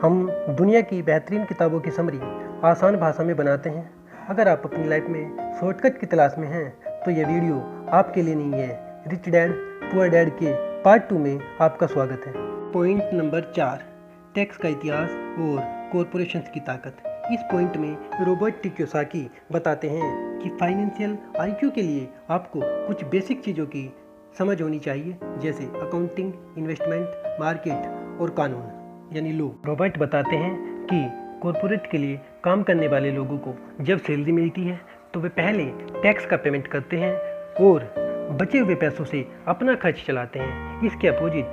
हम दुनिया की बेहतरीन किताबों की समरी आसान भाषा में बनाते हैं। अगर आप अपनी लाइफ में शॉर्टकट की तलाश में हैं तो यह वीडियो आपके लिए नहीं है। रिच डैड पुअर डैड के पार्ट 2 में आपका स्वागत है। पॉइंट नंबर 4, टैक्स का इतिहास और कॉरपोरेशंस की ताकत। इस पॉइंट में रॉबर्ट टी कियोसाकी बताते हैं कि फाइनेंशियल आईक्यू के लिए आपको कुछ बेसिक चीज़ों की समझ होनी चाहिए, जैसे अकाउंटिंग, इन्वेस्टमेंट, मार्केट और कानून यानी लॉ। रॉबर्ट बताते हैं कि कॉरपोरेट के लिए काम करने वाले लोगों को जब सैलरी मिलती है तो वे पहले टैक्स का पेमेंट करते हैं और बचे हुए पैसों से अपना खर्च चलाते हैं। इसके अपोजिट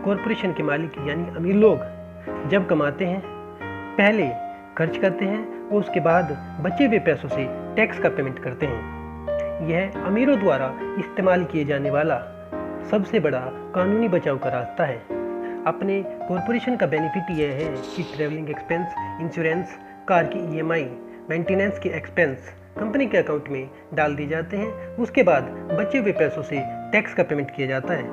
कॉरपोरेशन के मालिक यानी अमीर लोग जब कमाते हैं पहले खर्च करते हैं और उसके बाद बचे हुए पैसों से टैक्स का पेमेंट करते हैं। यह अमीरों द्वारा इस्तेमाल किए जाने वाला सबसे बड़ा कानूनी बचाव का रास्ता है। अपने कॉरपोरेशन का बेनिफिट यह है कि ट्रैवलिंग एक्सपेंस, इंश्योरेंस, कार की ईएमआई, मेंटेनेंस के एक्सपेंस कंपनी के अकाउंट में डाल दिए जाते हैं। उसके बाद बचे हुए पैसों से टैक्स का पेमेंट किया जाता है।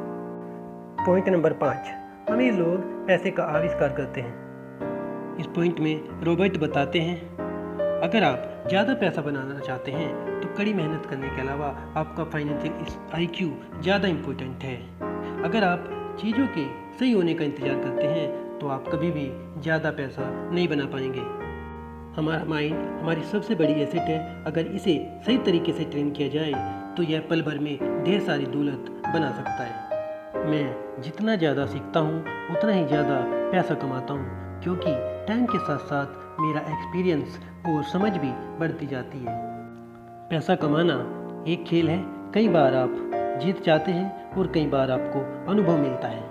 पॉइंट नंबर 5, अमीर लोग पैसे का आविष्कार करते हैं। इस पॉइंट में रॉबर्ट बताते हैं, अगर आप ज़्यादा पैसा बनाना चाहते हैं तो कड़ी मेहनत करने के अलावा आपका फाइनेंशियल आईक्यू ज़्यादा इम्पोर्टेंट है। अगर आप चीज़ों के सही होने का इंतज़ार करते हैं तो आप कभी भी ज़्यादा पैसा नहीं बना पाएंगे। हमारा माइंड हमारी सबसे बड़ी एसेट है। अगर इसे सही तरीके से ट्रेन किया जाए तो यह पल भर में ढेर सारी दौलत बना सकता है। मैं जितना ज़्यादा सीखता हूँ उतना ही ज़्यादा पैसा कमाता हूँ, क्योंकि टाइम के साथ साथ मेरा एक्सपीरियंस और समझ भी बढ़ती जाती है। पैसा कमाना एक खेल है। कई बार आप जीत जाते हैं और कई बार आपको अनुभव मिलता है।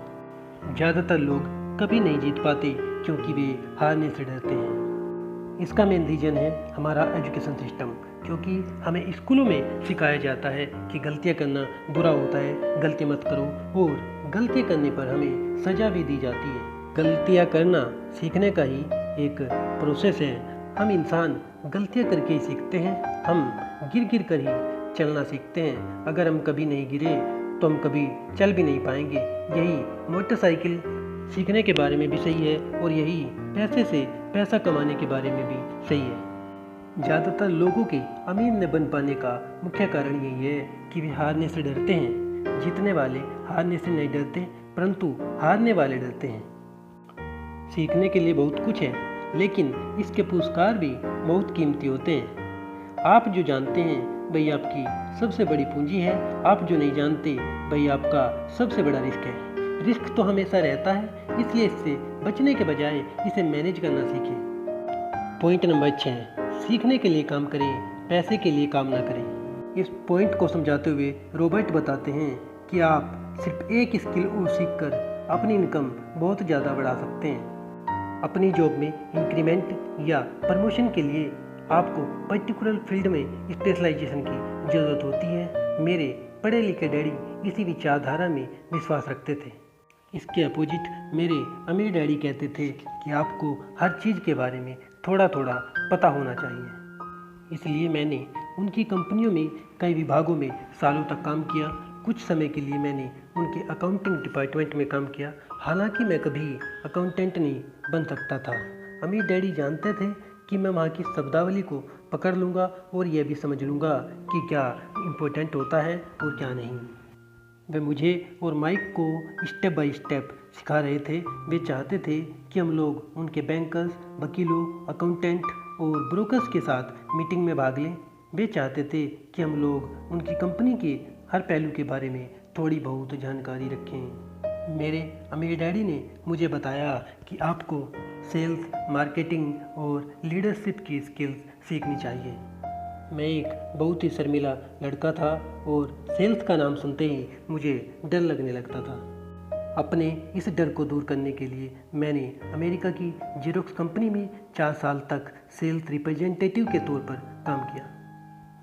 ज़्यादातर लोग कभी नहीं जीत पाते क्योंकि वे हारने से डरते हैं। इसका मेन रीज़न है हमारा एजुकेशन सिस्टम, क्योंकि हमें स्कूलों में सिखाया जाता है कि गलतियां करना बुरा होता है, गलती मत करो, और गलती करने पर हमें सज़ा भी दी जाती है। गलतियां करना सीखने का ही एक प्रोसेस है। हम इंसान गलतियां करके ही सीखते हैं। हम गिर गिर कर ही चलना सीखते हैं। अगर हम कभी नहीं गिरे तो हम कभी चल भी नहीं पाएंगे। यही मोटरसाइकिल सीखने के बारे में भी सही है और यही पैसे से पैसा कमाने के बारे में भी सही है। ज़्यादातर लोगों के अमीर न बन पाने का मुख्य कारण यही है कि वे हारने से डरते हैं। जीतने वाले हारने से नहीं डरते, परंतु हारने वाले डरते हैं। सीखने के लिए बहुत कुछ है, लेकिन इसके पुरस्कार भी बहुत कीमती होते हैं। आप जो जानते हैं वही आपकी सबसे बड़ी पूंजी है। आप जो नहीं जानते वही आपका सबसे बड़ा रिस्क है। रिस्क तो हमेशा रहता है, इसलिए इससे बचने के बजाय इसे मैनेज करना सीखें। पॉइंट नंबर 6, सीखने के लिए काम करें, पैसे के लिए काम ना करें। इस पॉइंट को समझाते हुए रॉबर्ट बताते हैं कि आप सिर्फ एक स्किल और सीखकर अपनी इनकम बहुत ज़्यादा बढ़ा सकते हैं। अपनी जॉब में इंक्रीमेंट या प्रमोशन के लिए आपको पर्टिकुलर फील्ड में स्पेशलाइजेशन की ज़रूरत होती है। मेरे पढ़े लिखे डैडी इसी विचारधारा में विश्वास रखते थे। इसके अपोजिट मेरे अमीर डैडी कहते थे कि आपको हर चीज़ के बारे में थोड़ा थोड़ा पता होना चाहिए। इसलिए मैंने उनकी कंपनियों में कई विभागों में सालों तक काम किया। कुछ समय के लिए मैंने उनके अकाउंटिंग डिपार्टमेंट में काम किया। हालांकि मैं कभी अकाउंटेंट नहीं बन सकता था। अमीर डैडी जानते थे कि मैं वहाँ की शब्दावली को पकड़ लूँगा और यह भी समझ लूँगा कि क्या इम्पोर्टेंट होता है और क्या नहीं। वे मुझे और माइक को स्टेप बाय स्टेप सिखा रहे थे। वे चाहते थे कि हम लोग उनके बैंकर्स, वकीलों, अकाउंटेंट और ब्रोकर्स के साथ मीटिंग में भाग लें। वे चाहते थे कि हम लोग उनकी कंपनी के हर पहलू के बारे में थोड़ी बहुत जानकारी रखें। मेरे अमीर डैडी ने मुझे बताया कि आपको सेल्स, मार्केटिंग और लीडरशिप की स्किल्स सीखनी चाहिए। मैं एक बहुत ही शर्मीला लड़का था और सेल्स का नाम सुनते ही मुझे डर लगने लगता था। अपने इस डर को दूर करने के लिए मैंने अमेरिका की जेरोक्स कंपनी में 4 साल तक सेल्स रिप्रेजेंटेटिव के तौर पर काम किया।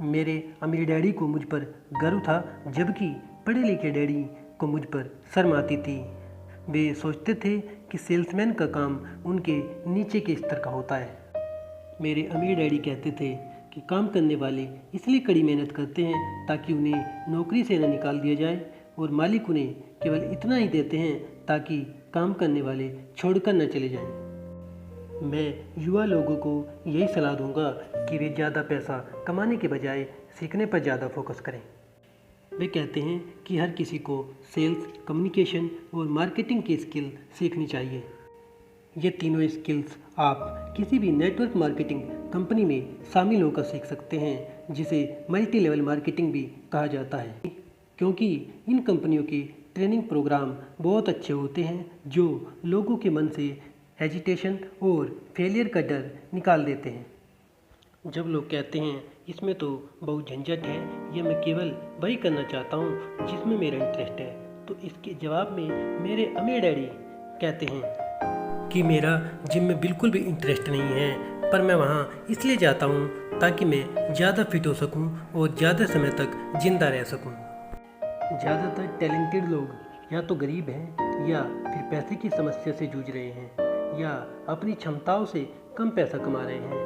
मेरे अमीर डैडी को मुझ पर गर्व था, जबकि पढ़े लिखे डैडी को मुझ पर शर्म आती थी। वे सोचते थे कि सेल्समैन का काम उनके नीचे के स्तर का होता है। मेरे अमीर डैडी कहते थे कि काम करने वाले इसलिए कड़ी मेहनत करते हैं ताकि उन्हें नौकरी से न निकाल दिया जाए, और मालिक उन्हें केवल इतना ही देते हैं ताकि काम करने वाले छोड़कर न चले जाएं। मैं युवा लोगों को यही सलाह दूंगा कि वे ज़्यादा पैसा कमाने के बजाय सीखने पर ज़्यादा फोकस करें। वे कहते हैं कि हर किसी को सेल्स, कम्युनिकेशन और मार्केटिंग की स्किल सीखनी चाहिए। ये तीनों स्किल्स आप किसी भी नेटवर्क मार्केटिंग कंपनी में शामिल होकर सीख सकते हैं, जिसे मल्टी लेवल मार्केटिंग भी कहा जाता है, क्योंकि इन कंपनियों के ट्रेनिंग प्रोग्राम बहुत अच्छे होते हैं जो लोगों के मन से हेजिटेशन और फेलियर का डर निकाल देते हैं। जब लोग कहते हैं इसमें तो बहुत झंझट है, यह मैं केवल वही करना चाहता हूँ जिसमें मेरा इंटरेस्ट है, तो इसके जवाब में मेरे अमीर डैडी कहते हैं कि मेरा जिम में बिल्कुल भी इंटरेस्ट नहीं है, पर मैं वहाँ इसलिए जाता हूँ ताकि मैं ज़्यादा फिट हो सकूँ और ज़्यादा समय तक जिंदा रह सकूँ। ज़्यादातर टैलेंटेड लोग या तो गरीब हैं या फिर पैसे की समस्या से जूझ रहे हैं या अपनी क्षमताओं से कम पैसा कमा रहे हैं,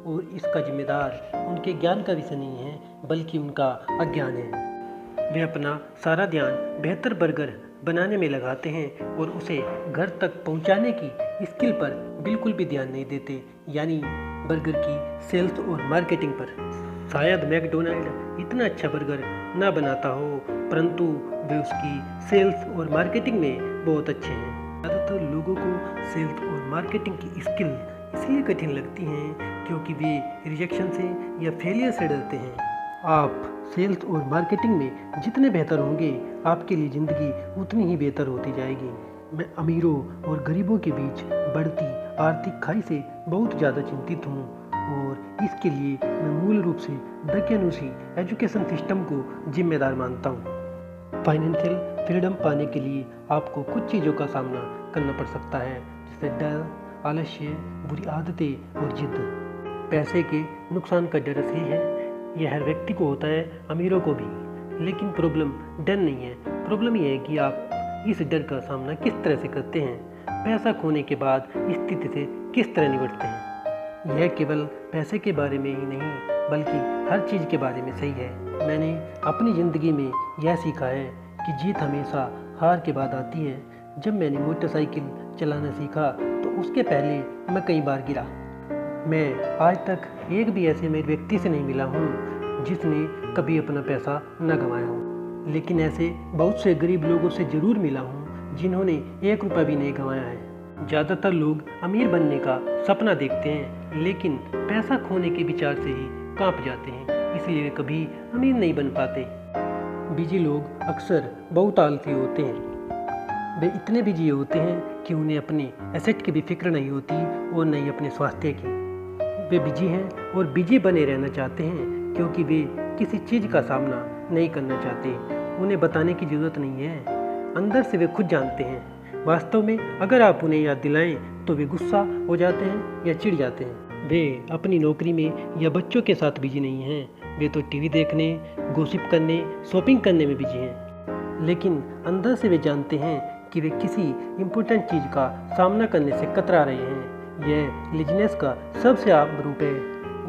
और इसका जिम्मेदार उनके ज्ञान का विषय नहीं है बल्कि उनका अज्ञान है। वे अपना सारा ध्यान बेहतर बर्गर बनाने में लगाते हैं और उसे घर तक पहुंचाने की स्किल पर बिल्कुल भी ध्यान नहीं देते, यानी बर्गर की सेल्स और मार्केटिंग पर। शायद मैकडोनाल्ड इतना अच्छा बर्गर ना बनाता हो, परंतु वे उसकी सेल्स और मार्केटिंग में बहुत अच्छे हैं। ज़्यादातर लोगों को सेल्स और मार्केटिंग की स्किल इसलिए कठिन लगती हैं क्योंकि वे रिजेक्शन से या फेलियर से डरते हैं। आप सेल्स और मार्केटिंग में जितने बेहतर होंगे, आपके लिए ज़िंदगी उतनी ही बेहतर होती जाएगी। मैं अमीरों और गरीबों के बीच बढ़ती आर्थिक खाई से बहुत ज़्यादा चिंतित हूँ, और इसके लिए मैं मूल रूप से दकियानूसी एजुकेशन सिस्टम को जिम्मेदार मानता हूँ। फाइनेंशियल फ्रीडम पाने के लिए आपको कुछ चीज़ों का सामना करना पड़ सकता है, जैसे डर, आलस्य, बुरी आदतें और जिद। पैसे के नुकसान का डर असली है, यह हर व्यक्ति को होता है, अमीरों को भी। लेकिन प्रॉब्लम डर नहीं है, प्रॉब्लम यह है कि आप इस डर का सामना किस तरह से करते हैं, पैसा खोने के बाद स्थिति से किस तरह निपटते हैं। यह केवल पैसे के बारे में ही नहीं बल्कि हर चीज़ के बारे में सही है। मैंने अपनी ज़िंदगी में यह सीखा है कि जीत हमेशा हार के बाद आती है। जब मैंने मोटरसाइकिल चलाना सीखा तो उसके पहले मैं कई बार गिरा। मैं आज तक एक भी ऐसे मेरे व्यक्ति से नहीं मिला हूँ जिसने कभी अपना पैसा न गंवाया हो, लेकिन ऐसे बहुत से गरीब लोगों से ज़रूर मिला हूँ जिन्होंने 1 रुपया भी नहीं गंवाया है। ज़्यादातर लोग अमीर बनने का सपना देखते हैं, लेकिन पैसा खोने के विचार से ही कांप जाते हैं, इसलिए वे कभी अमीर नहीं बन पाते। बिजी लोग अक्सर बहुत आलसी होते हैं। वे इतने बिजी होते हैं कि उन्हें अपने एसेट की भी फिक्र नहीं होती और न ही अपने स्वास्थ्य की। वे बिजी हैं और बिजी बने रहना चाहते हैं क्योंकि वे किसी चीज़ का सामना नहीं करना चाहते। उन्हें बताने की ज़रूरत नहीं है, अंदर से वे खुद जानते हैं। वास्तव में अगर आप उन्हें याद दिलाएं तो वे गुस्सा हो जाते हैं या चिढ़ जाते हैं। वे अपनी नौकरी में या बच्चों के साथ बिजी नहीं हैं, वे तो टीवी देखने, गॉसिप करने, शॉपिंग करने में बिजी हैं। लेकिन अंदर से वे जानते हैं कि वे किसी इम्पोर्टेंट चीज़ का सामना करने से कतरा रहे हैं। यह लेजीनेस का सबसे आम रूप है।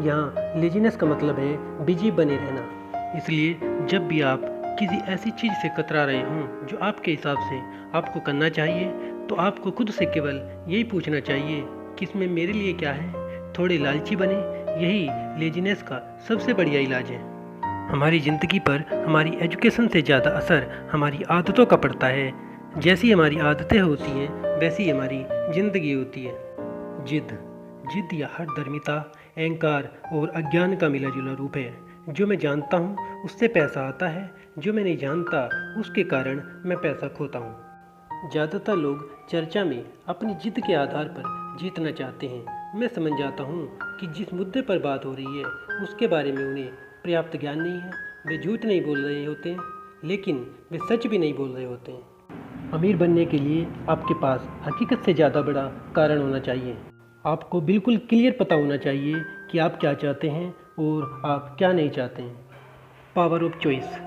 यहाँ लेजीनेस का मतलब है बिजी बने रहना। इसलिए जब भी आप किसी ऐसी चीज़ से कतरा रहे हों जो आपके हिसाब से आपको करना चाहिए, तो आपको खुद से केवल यही पूछना चाहिए कि इसमें मेरे लिए क्या है। थोड़े लालची बने, यही लेजीनेस का सबसे बढ़िया इलाज है। हमारी ज़िंदगी पर हमारी एजुकेशन से ज़्यादा असर हमारी आदतों का पड़ता है। जैसी हमारी आदतें होती हैं वैसी हमारी ज़िंदगी होती है। जिद या हठधर्मिता अहंकार और अज्ञान का मिला जुला रूप है। जो मैं जानता हूँ उससे पैसा आता है, जो मैं नहीं जानता उसके कारण मैं पैसा खोता हूँ। ज़्यादातर लोग चर्चा में अपनी जिद के आधार पर जीतना चाहते हैं। मैं समझ जाता हूँ कि जिस मुद्दे पर बात हो रही है उसके बारे में उन्हें पर्याप्त ज्ञान नहीं है। वे झूठ नहीं बोल रहे होते हैं, लेकिन वे सच भी नहीं बोल रहे होते हैं। अमीर बनने के लिए आपके पास हकीकत से ज़्यादा बड़ा कारण होना चाहिए। आपको बिल्कुल क्लियर पता होना चाहिए कि आप क्या चाहते हैं और आप क्या नहीं चाहते हैं। पावर ऑफ चॉइस,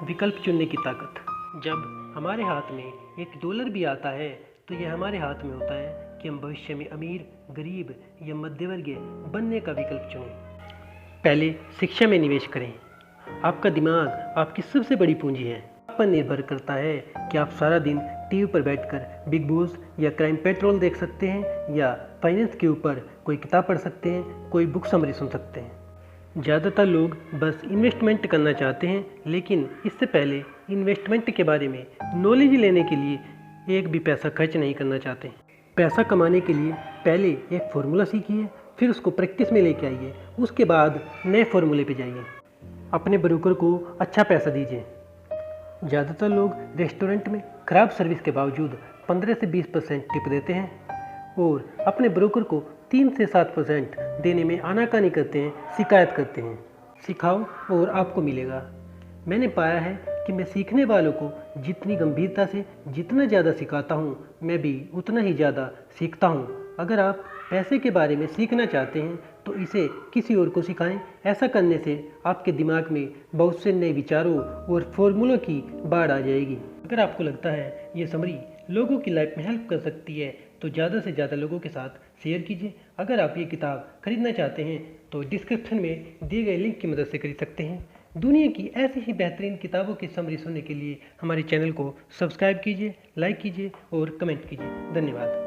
विकल्प चुनने की ताकत। जब हमारे हाथ में $1 भी आता है तो यह हमारे हाथ में होता है कि हम भविष्य में अमीर, गरीब या मध्यवर्गीय बनने का विकल्प चुनें। पहले शिक्षा में निवेश करें। आपका दिमाग आपकी सबसे बड़ी पूंजी है। आप पर निर्भर करता है कि आप सारा दिन टीवी पर बैठकर बिग बॉस या क्राइम पेट्रोल देख सकते हैं, या फाइनेंस के ऊपर कोई किताब पढ़ सकते हैं, कोई बुक समरी सुन सकते हैं। ज़्यादातर लोग बस इन्वेस्टमेंट करना चाहते हैं, लेकिन इससे पहले इन्वेस्टमेंट के बारे में नॉलेज लेने के लिए एक भी पैसा खर्च नहीं करना चाहते। पैसा कमाने के लिए पहले एक फार्मूला सीखिए, फिर उसको प्रैक्टिस में लेके आइए, उसके बाद नए फार्मूले पे जाइए। अपने ब्रोकर को अच्छा पैसा दीजिए। ज़्यादातर लोग रेस्टोरेंट में खराब सर्विस के बावजूद 15 से 20% टिप देते हैं और अपने ब्रोकर को 3 से 7% देने में आनाकानी करते हैं, शिकायत करते हैं। सिखाओ और आपको मिलेगा। मैंने पाया है कि मैं सीखने वालों को जितनी गंभीरता से जितना ज़्यादा सिखाता हूँ, मैं भी उतना ही ज़्यादा सीखता हूँ। अगर आप पैसे के बारे में सीखना चाहते हैं तो इसे किसी और को सिखाएं। ऐसा करने से आपके दिमाग में बहुत से नए विचारों और फॉर्मूलों की बाढ़ आ जाएगी। अगर आपको लगता है ये समरी लोगों की लाइफ में हेल्प कर सकती है तो ज़्यादा से ज़्यादा लोगों के साथ शेयर कीजिए। अगर आप ये किताब खरीदना चाहते हैं तो डिस्क्रिप्शन में दिए गए लिंक की मदद से खरीद सकते हैं। दुनिया की ऐसी ही बेहतरीन किताबों की समरी सुनने के लिए हमारे चैनल को सब्सक्राइब कीजिए, लाइक कीजिए और कमेंट कीजिए। धन्यवाद।